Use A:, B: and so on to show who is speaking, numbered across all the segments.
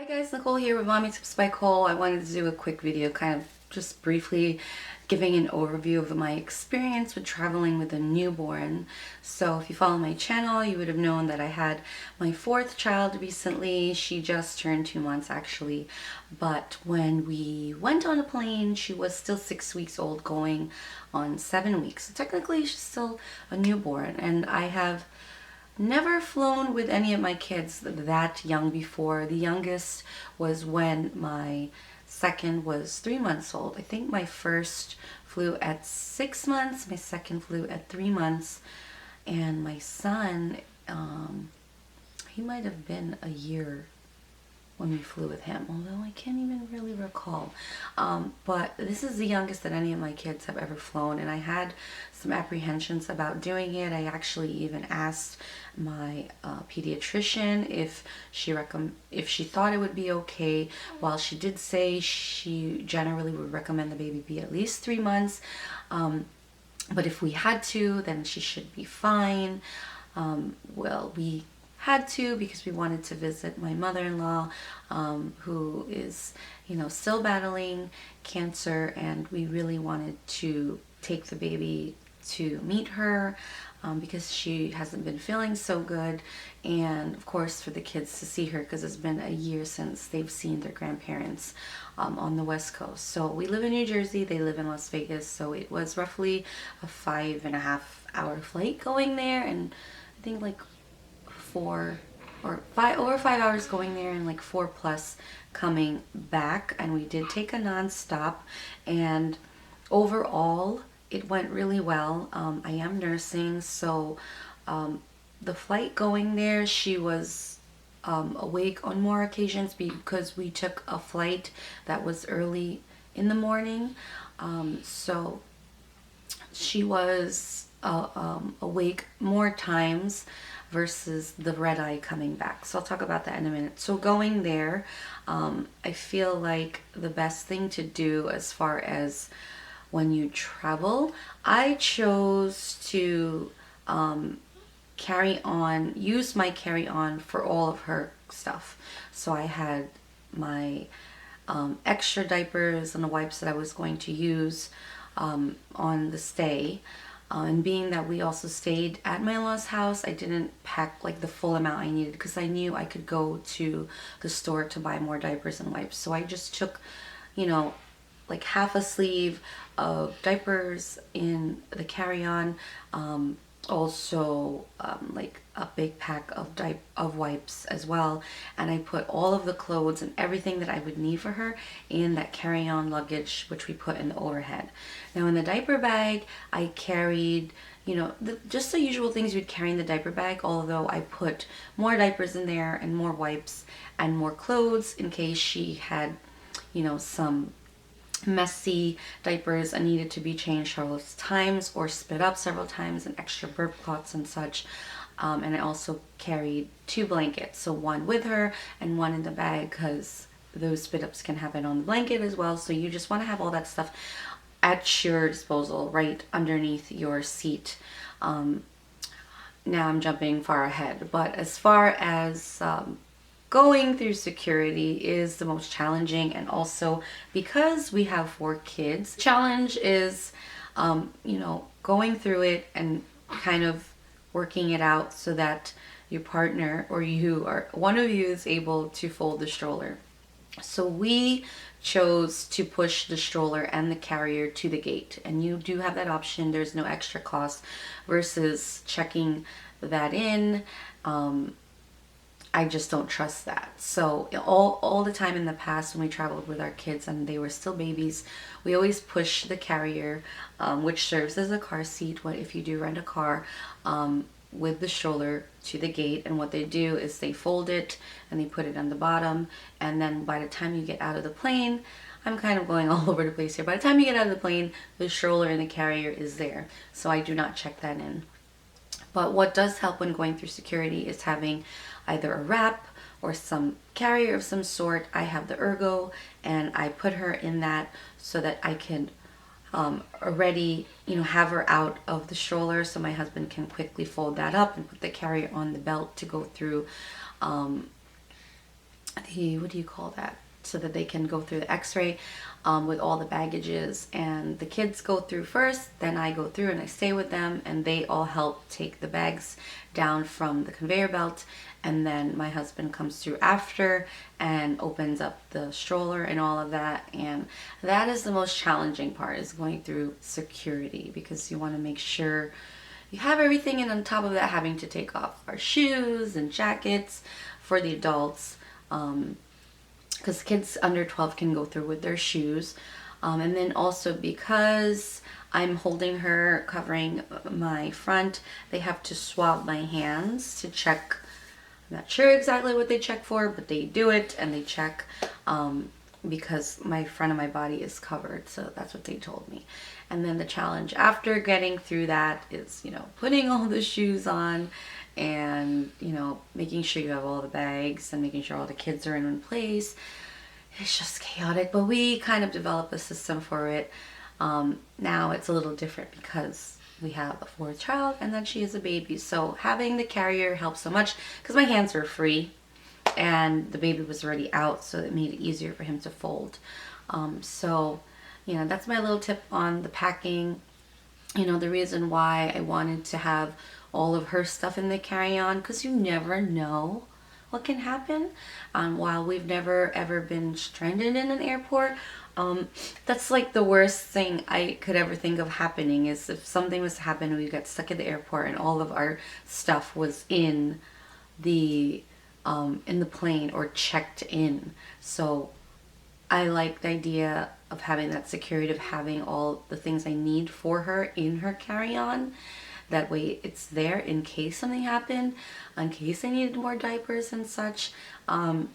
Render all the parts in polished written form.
A: Hi guys, Nicole here with Mommy Tips by Cole. I wanted to do a quick video kind of just briefly giving an overview of my experience with traveling with a newborn. So if you follow my channel, you would have known that I had my fourth child recently. She just turned 2 months actually. But when we went on a plane, she was still 6 weeks old going on 7 weeks. So technically she's still a newborn, and I have never flown with any of my kids that young before. The youngest was when my second was 3 months old. I think my first flew at 6 months, my second flew at 3 months, and my son, he might have been a year when we flew with him, although I can't even really recall. But this is the youngest that any of my kids have ever flown, and I had some apprehensions about doing it. I actually even asked my pediatrician if she thought it would be okay. While she did say she generally would recommend the baby be at least 3 months, but if we had to, then she should be fine. Well, we had to because we wanted to visit my mother-in-law, who is, still battling cancer, and we really wanted to take the baby to meet her because she hasn't been feeling so good, and of course for the kids to see her because it's been a year since they've seen their grandparents on the West Coast. So we live in New Jersey, they live in Las Vegas, so it was roughly a 5.5-hour flight going there, and I think like 5 hours going there and like 4+ coming back. And we did take a non-stop, and overall it went really well. I am nursing, so the flight going there, she was awake on more occasions because we took a flight that was early in the morning, so she was awake more times versus the red eye coming back. So I'll talk about that in a minute. So going there, I feel like the best thing to do as far as when you travel, I chose to use my carry-on for all of her stuff. So I had my extra diapers and the wipes that I was going to use on the stay. And being that we also stayed at my in-laws' house, I didn't pack like the full amount I needed because I knew I could go to the store to buy more diapers and wipes. So I just took, like half a sleeve of diapers in the carry-on, also like a big pack of wipes as well, and I put all of the clothes and everything that I would need for her in that carry-on luggage, which we put in the overhead. Now in the diaper bag, I carried just the usual things you'd carry in the diaper bag, although I put more diapers in there and more wipes and more clothes in case she had some messy diapers and needed to be changed several times or spit up several times, and extra burp cloths and such. And I also carried 2 blankets, so one with her and one in the bag, because those spit ups can happen on the blanket as well. So you just want to have all that stuff at your disposal right underneath your seat. Now I'm jumping far ahead, but as far as going through security is the most challenging, and also because we have 4 kids, challenge is going through it and kind of working it out so that your partner or one of you is able to fold the stroller. So we chose to push the stroller and the carrier to the gate, and you do have that option. There's no extra cost versus checking that in. I just don't trust that. So all the time in the past when we traveled with our kids and they were still babies, we always push the carrier, which serves as a car seat if you do rent a car, with the stroller to the gate. And what they do is they fold it and they put it on the bottom, and then by the time you get out of the plane, I'm kind of going all over the place here, by the time you get out of the plane, the stroller and the carrier is there. So I do not check that in. But what does help when going through security is having either a wrap or some carrier of some sort. I have the Ergo, and I put her in that so that I can already have her out of the stroller, so my husband can quickly fold that up and put the carrier on the belt to go through what do you call that, so that they can go through the x-ray with all the baggages, and the kids go through first, then I go through and I stay with them, and they all help take the bags down from the conveyor belt, and then my husband comes through after and opens up the stroller and all of that. And that is the most challenging part, is going through security, because you want to make sure you have everything, and on top of that, having to take off our shoes and jackets for the adults, because kids under 12 can go through with their shoes. And then also, because I'm holding her, covering my front, they have to swab my hands to check. I'm not sure exactly what they check for, but they do it, and they check because my front of my body is covered. So that's what they told me. And then the challenge after getting through that is, you know, putting all the shoes on, and, you know, making sure you have all the bags and making sure all the kids are in one place. It's just chaotic, but we kind of developed a system for it. Now it's a little different because we have a fourth child, and then she is a baby. So having the carrier helps so much, because my hands were free and the baby was already out, so it made it easier for him to fold. So, you know, that's my little tip on the packing. You know, the reason why I wanted to have all of her stuff in the carry-on, because you never know what can happen. While we've never ever been stranded in an airport, that's like the worst thing I could ever think of happening, is if something was to happen and we got stuck at the airport and all of our stuff was in the plane or checked in. So I like the idea of having that security, of having all the things I need for her in her carry-on. That way it's there in case something happened, in case I needed more diapers and such. And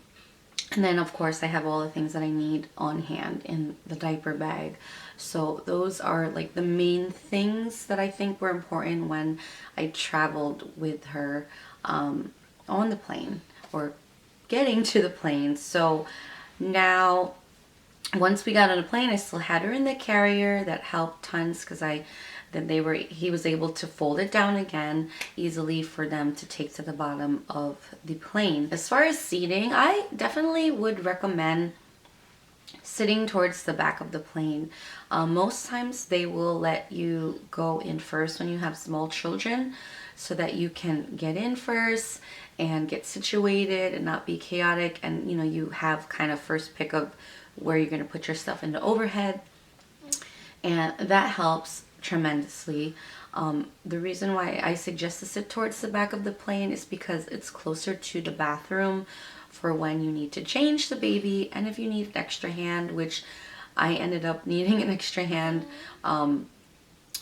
A: then of course I have all the things that I need on hand in the diaper bag. So those are like the main things that I think were important when I traveled with her on the plane, or getting to the plane. So now, once we got on a plane, I still had her in the carrier. That helped tons, because he was able to fold it down again easily for them to take to the bottom of the plane. As far as seating, I definitely would recommend sitting towards the back of the plane. Most times they will let you go in first when you have small children, so that you can get in first and get situated and not be chaotic, and, you know, you have kind of first pick of where you're going to put your stuff into overhead, and that helps tremendously. The reason why I suggest to sit towards the back of the plane is because it's closer to the bathroom for when you need to change the baby, and if you need an extra hand, which I ended up needing an extra hand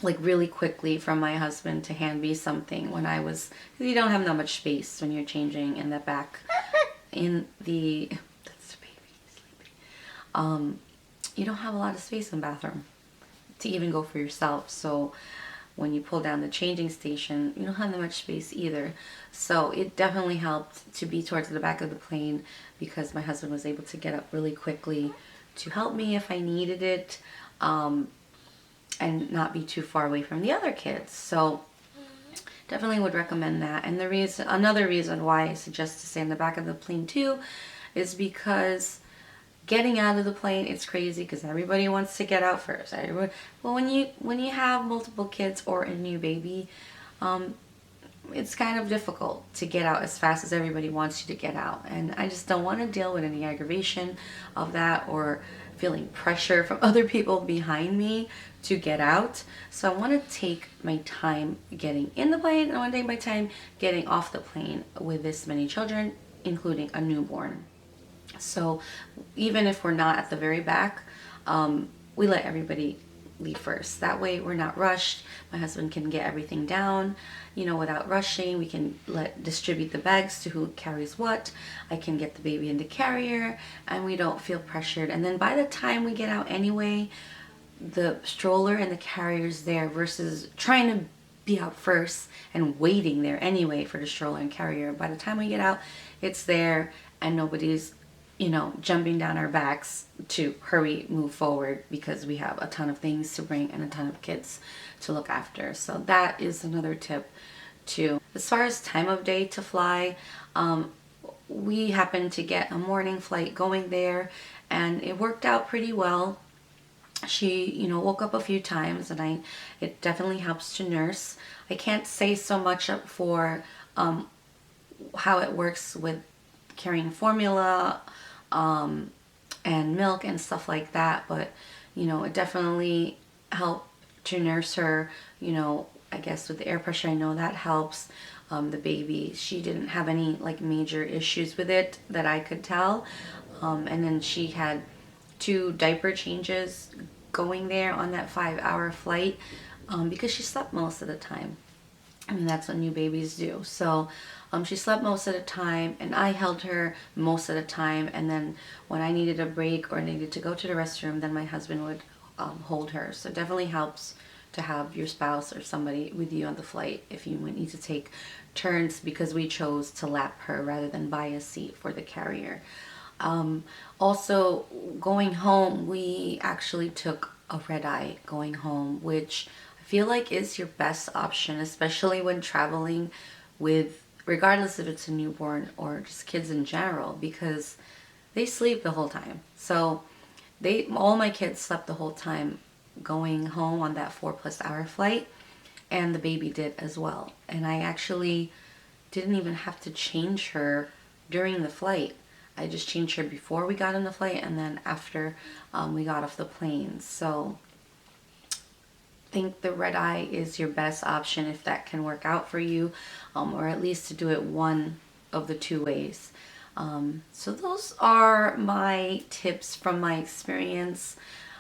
A: like really quickly from my husband to hand me something when I was, because you don't have that much space when you're changing in the back in the, that's the baby sleeping. You don't have a lot of space in the bathroom to even go for yourself. So when you pull down the changing station, you don't have that much space either. So it definitely helped to be towards the back of the plane, because my husband was able to get up really quickly to help me if I needed it, and not be too far away from the other kids. So definitely would recommend that. And another reason why I suggest to stay in the back of the plane too, is because getting out of the plane, it's crazy, because everybody wants to get out first. Well, when you have multiple kids or a new baby, it's kind of difficult to get out as fast as everybody wants you to get out. And I just don't want to deal with any aggravation of that, or feeling pressure from other people behind me to get out. So I want to take my time getting in the plane, and I want to take my time getting off the plane with this many children, including a newborn. So even if we're not at the very back, we let everybody leave first. That way we're not rushed. My husband can get everything down, you know, without rushing. We can distribute the bags to who carries what. I can get the baby in the carrier, and we don't feel pressured. And then by the time we get out anyway, the stroller and the carrier's there, versus trying to be out first and waiting there anyway for the stroller and carrier. By the time we get out, it's there, and nobody's, you know, jumping down our backs to hurry, move forward, because we have a ton of things to bring and a ton of kids to look after. So that is another tip too. As far as time of day to fly, we happened to get a morning flight going there, and it worked out pretty well. She, you know, woke up a few times, and it definitely helps to nurse. I can't say so much for how it works with carrying formula and milk and stuff like that, but you know, it definitely helped to nurse her. You know, I guess with the air pressure, I know that helps. The baby, she didn't have any like major issues with it that I could tell. And then she had 2 diaper changes going there on that 5-hour flight, because she slept most of the time. I mean, that's what new babies do. So she slept most of the time, and I held her most of the time. And then when I needed a break or needed to go to the restroom, then my husband would hold her. So it definitely helps to have your spouse or somebody with you on the flight if you need to take turns, because we chose to lap her rather than buy a seat for the carrier. Also, going home, we actually took a red eye going home, which I feel like is your best option, especially when traveling with, regardless if it's a newborn or just kids in general, because they sleep the whole time. So all my kids slept the whole time going home on that 4+ hour flight, and the baby did as well. And I actually didn't even have to change her during the flight. I just changed her before we got on the flight, and then after we got off the plane. So I think the red eye is your best option if that can work out for you, or at least to do it one of the 2 ways. So those are my tips from my experience.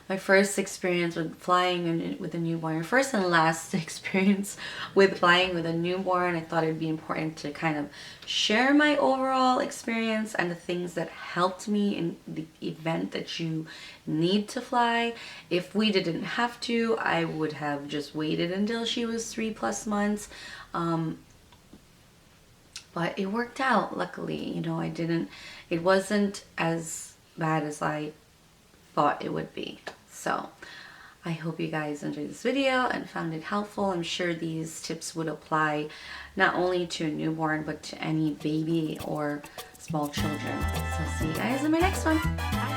A: My first experience with flying with a newborn, first and last experience with flying with a newborn. I thought it'd be important to kind of share my overall experience and the things that helped me in the event that you need to fly. If we didn't have to, I would have just waited until she was 3+ months. But it worked out, luckily. You know, it wasn't as bad as I thought it would be. So I hope you guys enjoyed this video and found it helpful. I'm sure these tips would apply not only to a newborn, but to any baby or small children. So see you guys in my next one. Bye.